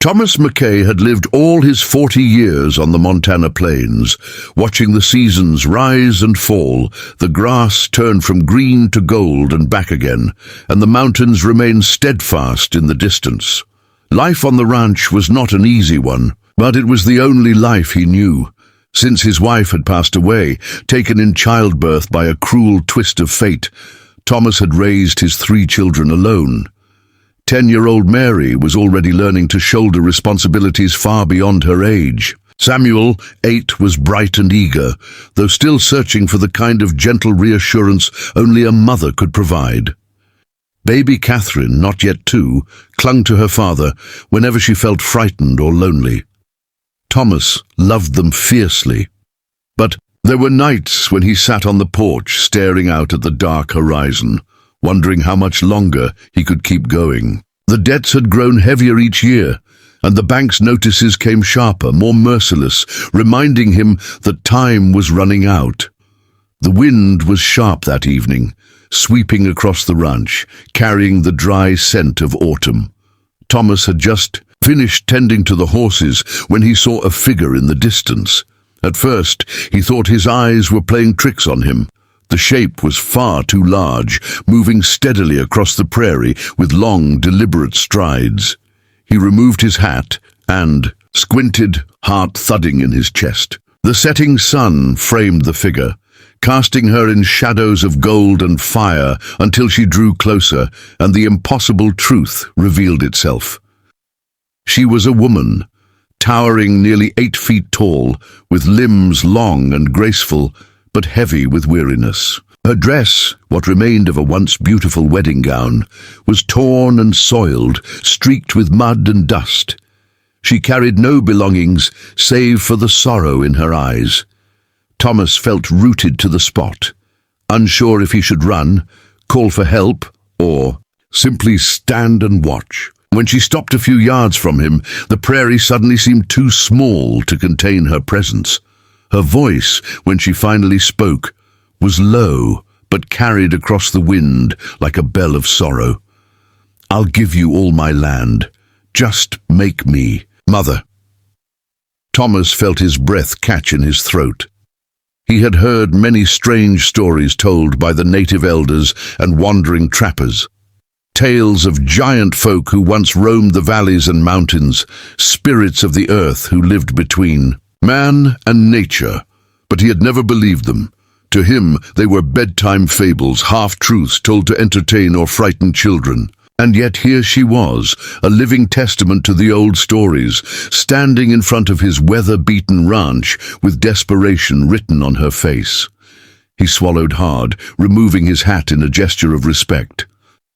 Thomas McKay had lived all his 40 years on the Montana plains, watching the seasons rise and fall, the grass turn from green to gold and back again, and the mountains remain steadfast in the distance. Life on the ranch was not an easy one, but it was the only life he knew. Since his wife had passed away, taken in childbirth by a cruel twist of fate, Thomas had raised his 3 children alone. 10-year-old Mary was already learning to shoulder responsibilities far beyond her age. Samuel, 8, was bright and eager, though still searching for the kind of gentle reassurance only a mother could provide. Baby Catherine, not yet 2, clung to her father whenever she felt frightened or lonely. Thomas loved them fiercely, but there were nights when he sat on the porch staring out at the dark horizon, wondering how much longer he could keep going. The debts had grown heavier each year, and the bank's notices came sharper, more merciless, reminding him that time was running out. The wind was sharp that evening, sweeping across the ranch, carrying the dry scent of autumn. Thomas had just finished tending to the horses when he saw a figure in the distance. At first, he thought his eyes were playing tricks on him. The shape was far too large, moving steadily across the prairie with long, deliberate strides. He removed his hat and squinted, heart thudding in his chest. The setting sun framed the figure, casting her in shadows of gold and fire until she drew closer and the impossible truth revealed itself. She was a woman, towering nearly 8 feet tall, with limbs long and graceful, but heavy with weariness. Her dress, what remained of a once beautiful wedding gown, was torn and soiled, streaked with mud and dust. She carried no belongings save for the sorrow in her eyes. Thomas felt rooted to the spot, unsure if he should run, call for help, or simply stand and watch. When she stopped a few yards from him, the prairie suddenly seemed too small to contain her presence. Her voice, when she finally spoke, was low, but carried across the wind like a bell of sorrow. "I'll give you all my land. Just make me mother." Thomas felt his breath catch in his throat. He had heard many strange stories told by the native elders and wandering trappers. Tales of giant folk who once roamed the valleys and mountains, spirits of the earth who lived between man and nature, but he had never believed them. To him, they were bedtime fables, half-truths told to entertain or frighten children. And yet here she was, a living testament to the old stories, standing in front of his weather-beaten ranch with desperation written on her face. He swallowed hard, removing his hat in a gesture of respect.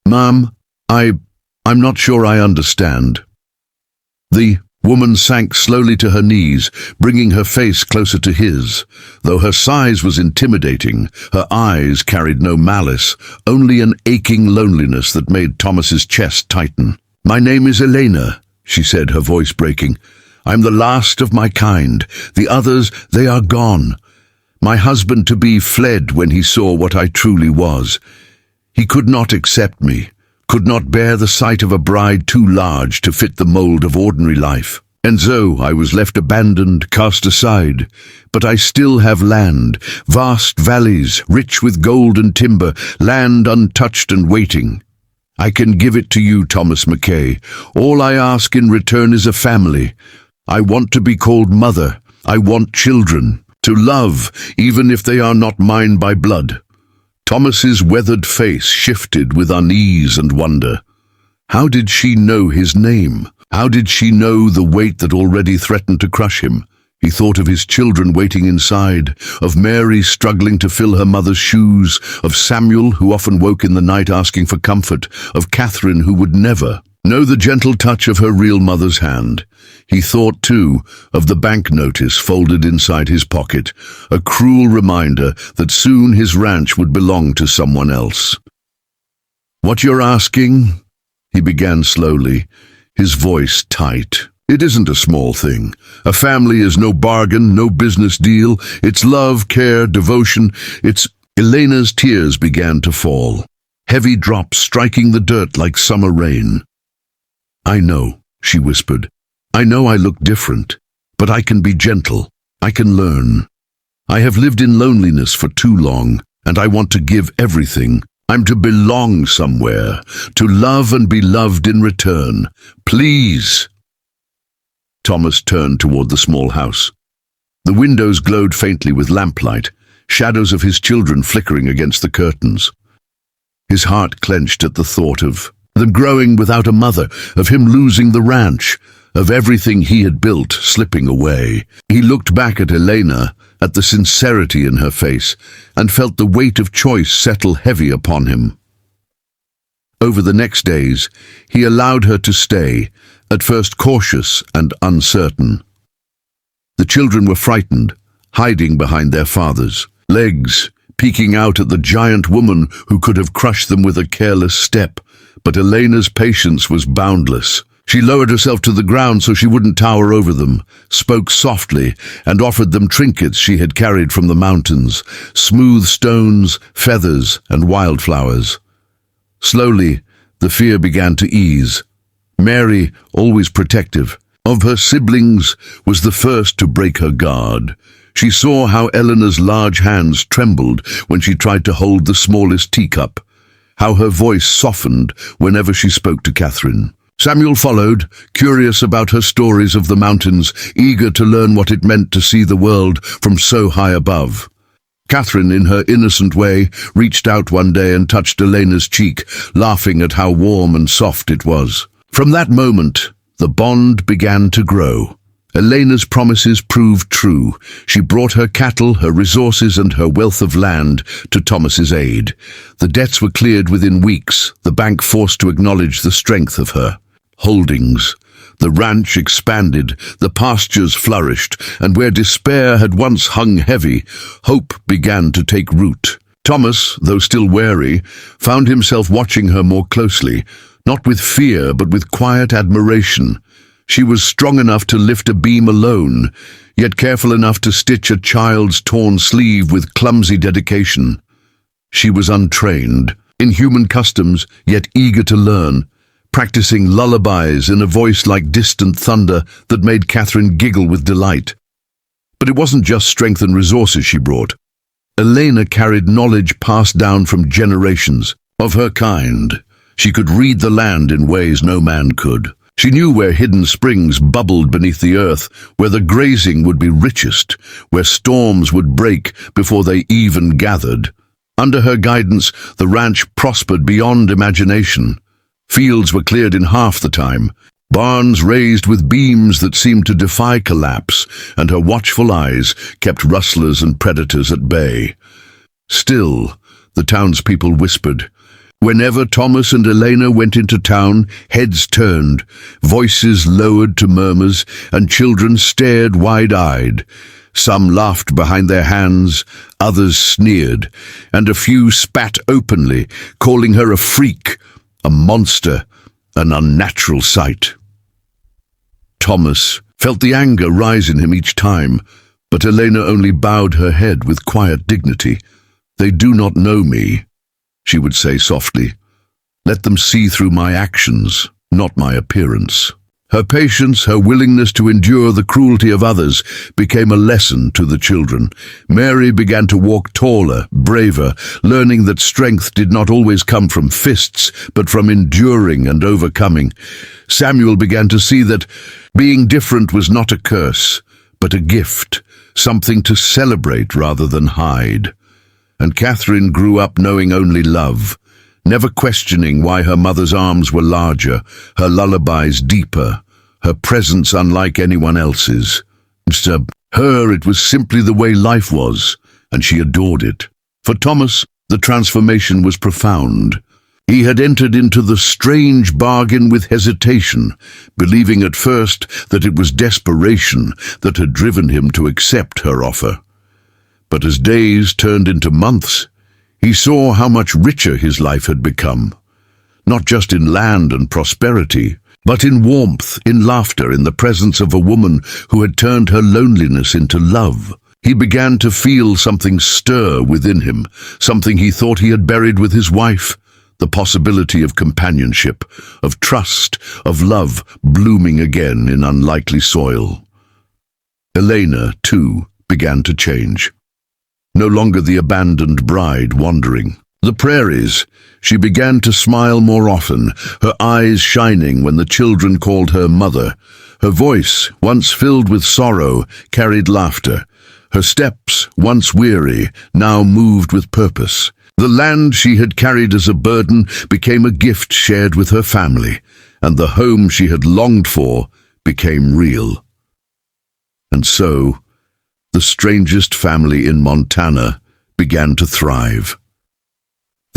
"Ma'am, I'm not sure I understand." The woman sank slowly to her knees, bringing her face closer to his. Though her size was intimidating, her eyes carried no malice, only an aching loneliness that made Thomas's chest tighten. "My name is Elena," she said, her voice breaking. "I'm the last of my kind. The others, they are gone. My husband-to-be fled when he saw what I truly was. He could not accept me, could not bear the sight of a bride too large to fit the mold of ordinary life. And so I was left abandoned, cast aside. But I still have land, vast valleys, rich with gold and timber, land untouched and waiting. I can give it to you, Thomas McKay. All I ask in return is a family. I want to be called mother. I want children, to love, even if they are not mine by blood." Thomas's weathered face shifted with unease and wonder. How did she know his name? How did she know the weight that already threatened to crush him? He thought of his children waiting inside, of Mary struggling to fill her mother's shoes, of Samuel, who often woke in the night asking for comfort, of Catherine, who would never know the gentle touch of her real mother's hand. He thought, too, of the bank notice folded inside his pocket, a cruel reminder that soon his ranch would belong to someone else. "What you're asking?" he began slowly, his voice tight. "It isn't a small thing. A family is no bargain, no business deal. It's love, care, devotion. It's—" Elena's tears began to fall, heavy drops striking the dirt like summer rain. "I know," she whispered. I know I look different, but I can be gentle. I can learn. I have lived in loneliness for too long, and I want to give everything. I'm to belong somewhere, to love and be loved in return. Please." Thomas turned toward the small house. The windows glowed faintly with lamplight, shadows of his children flickering against the curtains. His heart clenched at the thought of them growing without a mother, of him losing the ranch, of everything he had built slipping away. He looked back at Elena, at the sincerity in her face, and felt the weight of choice settle heavy upon him. Over the next days, he allowed her to stay, at first cautious and uncertain. The children were frightened, hiding behind their fathers, legs peeking out at the giant woman who could have crushed them with a careless step. But Elena's patience was boundless. She lowered herself to the ground so she wouldn't tower over them, spoke softly, and offered them trinkets she had carried from the mountains, smooth stones, feathers, and wildflowers. Slowly, the fear began to ease. Mary, always protective of her siblings, was the first to break her guard. She saw how Eleanor's large hands trembled when she tried to hold the smallest teacup, how her voice softened whenever she spoke to Catherine. Samuel followed, curious about her stories of the mountains, eager to learn what it meant to see the world from so high above. Catherine, in her innocent way, reached out one day and touched Elena's cheek, laughing at how warm and soft it was. From that moment, the bond began to grow. Elena's promises proved true. She brought her cattle, her resources, and her wealth of land to Thomas's aid. The debts were cleared within weeks, the bank forced to acknowledge the strength of her holdings. The ranch expanded, the pastures flourished, and where despair had once hung heavy, hope began to take root. Thomas, though still wary, found himself watching her more closely, not with fear but with quiet admiration. She was strong enough to lift a beam alone, yet careful enough to stitch a child's torn sleeve with clumsy dedication. She was untrained, in human customs, yet eager to learn, practicing lullabies in a voice like distant thunder that made Catherine giggle with delight. But it wasn't just strength and resources she brought. Elena carried knowledge passed down from generations. Of her kind, she could read the land in ways no man could. She knew where hidden springs bubbled beneath the earth, where the grazing would be richest, where storms would break before they even gathered. Under her guidance, the ranch prospered beyond imagination. Fields were cleared in half the time, barns raised with beams that seemed to defy collapse, and her watchful eyes kept rustlers and predators at bay. Still, the townspeople whispered. Whenever Thomas and Elena went into town, heads turned, voices lowered to murmurs, and children stared wide-eyed. Some laughed behind their hands, others sneered, and a few spat openly, calling her a freak, a monster, an unnatural sight. Thomas felt the anger rise in him each time, but Elena only bowed her head with quiet dignity. "They do not know me," she would say softly. "Let them see through my actions, not my appearance." Her patience, her willingness to endure the cruelty of others, became a lesson to the children. Mary began to walk taller, braver, learning that strength did not always come from fists, but from enduring and overcoming. Samuel began to see that being different was not a curse, but a gift, something to celebrate rather than hide. And Catherine grew up knowing only love, never questioning why her mother's arms were larger, her lullabies deeper, her presence unlike anyone else's. To her, it was simply the way life was, and she adored it. For Thomas, the transformation was profound. He had entered into the strange bargain with hesitation, believing at first that it was desperation that had driven him to accept her offer. But as days turned into months, he saw how much richer his life had become, not just in land and prosperity, but in warmth, in laughter, in the presence of a woman who had turned her loneliness into love. He began to feel something stir within him, something he thought he had buried with his wife, the possibility of companionship, of trust, of love blooming again in unlikely soil. Elena, too, began to change. No longer the abandoned bride wandering the prairies, she began to smile more often, her eyes shining when the children called her mother. Her voice, once filled with sorrow, carried laughter. Her steps, once weary, now moved with purpose. The land she had carried as a burden became a gift shared with her family, and the home she had longed for became real. And so, the strangest family in Montana began to thrive.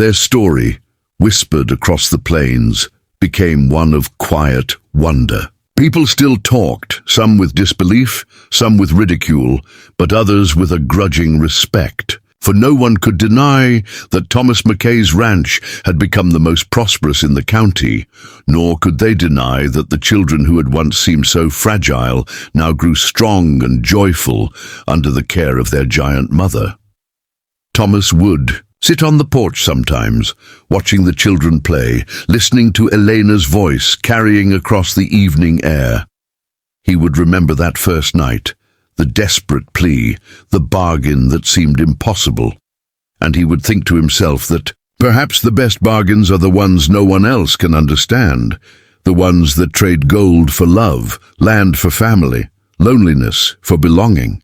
Their story, whispered across the plains, became one of quiet wonder. People still talked, some with disbelief, some with ridicule, but others with a grudging respect. For no one could deny that Thomas McKay's ranch had become the most prosperous in the county, nor could they deny that the children who had once seemed so fragile now grew strong and joyful under the care of their giant mother. Thomas would sit on the porch sometimes, watching the children play, listening to Elena's voice carrying across the evening air. He would remember that first night, the desperate plea, the bargain that seemed impossible, and he would think to himself that perhaps the best bargains are the ones no one else can understand, the ones that trade gold for love, land for family, loneliness for belonging.